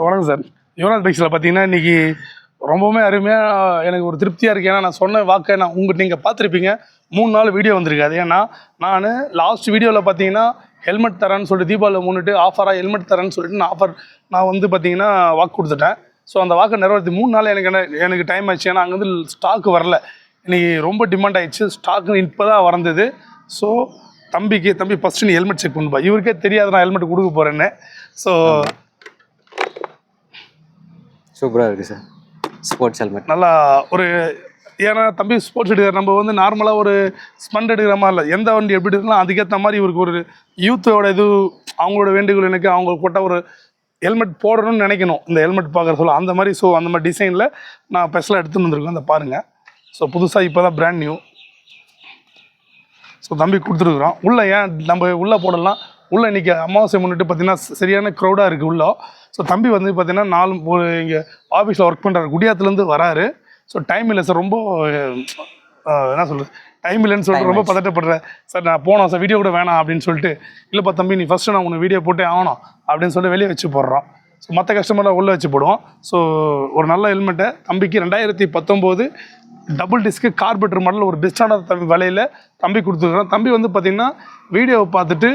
வணக்கம் சார். யுவராஜ் பைக்ஸில் பார்த்தீங்கன்னா இன்றைக்கி ரொம்பவுமே அருமையாக எனக்கு ஒரு திருப்தியாக இருக்குது. ஏன்னா நான் சொன்ன வாக்கை உங்கள்கிட்ட நீங்கள் பார்த்துருப்பீங்க. 3 நாள் வீடியோ வந்திருக்காது. ஏன்னா நான் லாஸ்ட் வீடியோவில் பார்த்தீங்கன்னா ஹெல்மெட் தரேன்னு சொல்லிட்டு தீபாவளி முன்னிட்டு ஆஃபராக ஹெல்மெட் தரேன்னு சொல்லிட்டு நான் வந்து பார்த்தீங்கன்னா வாக்கு கொடுத்துட்டேன். ஸோ அந்த வாக்கை நிறைவேற்றி 3 நாள் எனக்கு டைம் ஆச்சு. ஏன்னா அங்கே வந்து ஸ்டாக்கு வரல. இன்றைக்கி ரொம்ப டிமாண்ட் ஆகிடுச்சு. ஸ்டாக்கு இப்போ தான் வந்தது. ஸோ தம்பி ஃபஸ்ட்டு நீ ஹெல்மெட் செக் பண்ணுப்பா. இவருக்கே தெரியாது நான் ஹெல்மெட் கொடுக்க போகிறேன்னு. ஸோ சூப்பராக இருக்குது சார் ஸ்போர்ட்ஸ் ஹெல்மெட். நல்லா ஒரு ஏன்னா தம்பி ஸ்போர்ட்ஸ் எடுக்கிற நம்ம வந்து நார்மலாக ஒரு ஸ்பண்ட் எடுக்கிற மாதிரி இல்லை. எந்த வண்டி எப்படி இருக்கலாம் அதுக்கேற்ற மாதிரி இவருக்கு ஒரு யூத்தோட இது அவங்களோட வேண்டுகோள் எனக்கு அவங்களுக்கு போட்ட ஒரு ஹெல்மெட் போடணும்னு நினைக்கணும். இந்த ஹெல்மெட் பார்க்குற சொல்ல அந்த மாதிரி. ஸோ அந்த மாதிரி டிசைனில் நான் ஸ்பெஷலாக எடுத்துன்னு வந்திருக்கேன். அந்த பாருங்கள். ஸோ புதுசாக இப்போ தான் பிராண்ட் நியூ. ஸோ தம்பி கொடுத்துருக்குறோம். உள்ளே ஏன் நம்ம உள்ளே போடலாம். உள்ளே இன்றைக்கி அமாவாசை முன்னிட்டு பார்த்திங்கன்னா சரியான க்ரௌடாக இருக்குது உள்ளே. ஸோ தம்பி வந்து பார்த்திங்கன்னா இங்கே ஆஃபீஸில் ஒர்க் பண்ணுறாரு. குடியாத்துலேருந்து வராரு. ஸோ டைம் இல்லை சார். ரொம்ப என்ன சொல்கிறது டைம் இல்லைன்னு சொல்லிட்டு ரொம்ப பதட்டப்படுறேன் சார். நான் போனோம் சார் வீடியோ கூட வேணாம் அப்படின்னு சொல்லிட்டு. இல்லைப்பா தம்பி நீ ஃபஸ்ட்டு நான் உனக்கு வீடியோ போட்டே ஆகணும் அப்படின்னு சொல்லிட்டு வெளியே வச்சு போடுறோம். ஸோ மற்ற கஸ்டமரில் உள்ளே வச்சு போடுவோம். ஸோ ஒரு நல்ல ஹெல்மெட்டை தம்பிக்கு 2019 டபுள் டிஸ்க்கு கார்பெட்டர் மாடல் ஒரு பெஸ்ட்டான விலையில் தம்பி கொடுத்துருக்குறோம். தம்பி வந்து பார்த்திங்கன்னா வீடியோவை பார்த்துட்டு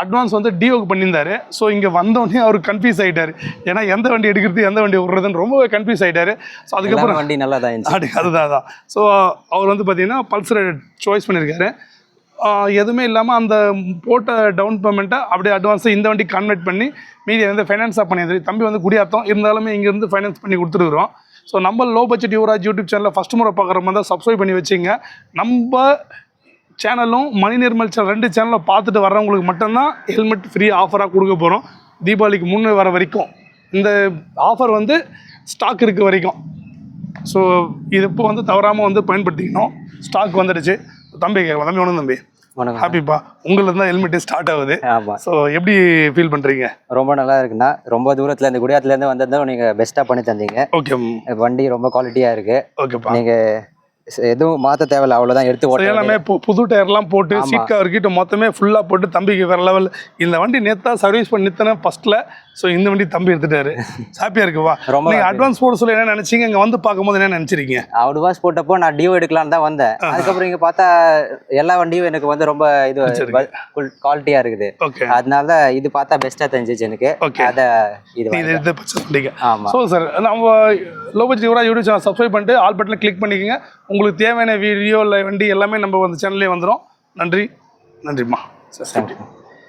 அட்வான்ஸ் வந்து டிஓக்கு பண்ணியிருந்தார். ஸோ இங்கே வந்தோடனே அவர் கன்ஃபியூஸ் ஆகிட்டார். ஏன்னா எந்த வண்டி எடுக்கிறது எந்த வண்டி விடுறதுன்னு ரொம்பவே கன்ஃபியூஸ் ஆகிட்டார். ஸோ அதுக்கப்புறம் வண்டி நல்லா தான் அதுதான். ஸோ அவர் வந்து பார்த்திங்கன்னா பல்சரை சாய்ஸ் பண்ணியிருக்காரு. எதுவுமே இல்லாமல் அந்த போட்ட டவுன் பேமெண்ட்டை அப்படியே அட்வான்ஸை இந்த வண்டி கன்வெர்ட் பண்ணி மீதி வந்து ஃபைனான்ஸாக பண்ணியிருந்தாரு. தம்பி வந்து குடியாத்தம் இருந்தாலுமே இங்கேருந்து ஃபைனான்ஸ் பண்ணி கொடுத்துருக்குறோம். ஸோ நம்ம லோ பட்ஜெட் யுவராஜ் யூடியூப் சேனலில் ஃபஸ்ட் முறை பார்க்குற மாதிரி தான் சப்ஸ்கிரைப் பண்ணி வச்சுங்க. நம்ம சேனலும் மணி நிர்மல் சேனல் 2 சேனலில் பார்த்துட்டு வர்றவங்களுக்கு மட்டும்தான் ஹெல்மெட் ஃப்ரீ ஆஃபராக கொடுக்க போகிறோம். தீபாவளிக்கு முன்னே வர வரைக்கும் இந்த ஆஃபர் வந்து ஸ்டாக் இருக்க வரைக்கும். ஸோ இது இப்போ வந்து தவறாமல் வந்து பயன்படுத்திக்கணும். ஸ்டாக் வந்துடுச்சு. தம்பி ஒன்று தம்பி ஹாப்பிப்பா. உங்களுக்கு தான் ஹெல்மெட்டே ஸ்டார்ட் ஆகுது. ஸோ எப்படி ஃபீல் பண்ணுறீங்க? ரொம்ப நல்லா இருக்குண்ணா. ரொம்ப தூரத்தில் இருந்து குடியாத்துலேருந்து வந்ததும் நீங்கள் பெஸ்ட்டாக பண்ணி தந்தீங்க. ஓகே. வண்டி ரொம்ப குவாலிட்டியாக இருக்குது. ஓகேப்பா. நீங்கள் எதுவும் மாற்ற தேவையில்ல. அவ்வளோதான் எடுத்து ஓட்ட எல்லாமே புது டயர்லாம் போட்டு சீட் கவர் கிட்ட மொத்தமே ஃபுல்லாக போட்டு தம்பிக்கு வேறு லெவல். இந்த வண்டி நேற்றா சர்வீஸ் பண்ணி நிறுத்தினேன் ஃபஸ்ட்டில். ஸோ இந்த வண்டி தம்பி எடுத்துட்டாரு. ஹாப்பியாக இருக்குவா? ரொம்ப. நீங்கள் அட்வான்ஸ் போட சொல்லி என்ன நினச்சிங்க? இங்கே வந்து பார்க்கும்போது என்ன நினச்சிருக்கீங்க? அட்வான்ஸ் போட்டப்போ நான் டியூ எடுக்கலான்னு தான் வந்தேன். அதுக்கப்புறம் இங்கே பார்த்தா எல்லா வண்டியும் எனக்கு வந்து ரொம்ப இது குவாலிட்டியாக இருக்குது. ஓகே. அதனால தான் இது பார்த்தா பெஸ்ட்டாக தெரிஞ்சிச்சு எனக்கு. ஓகே. அதை இது பண்ணிக்க. ஆமாம். ஸோ சார் நம்ம low budget YouTube channel subscribe பண்ணிட்டு ஆல் பட்டனில் கிளிக் பண்ணிக்கோங்க. உங்களுக்கு தேவையான வீடியோ இல்லை வண்டி எல்லாமே நம்ம வந்து சேனல்லே வந்துடும். நன்றிம்மா. தேங்க்யூ.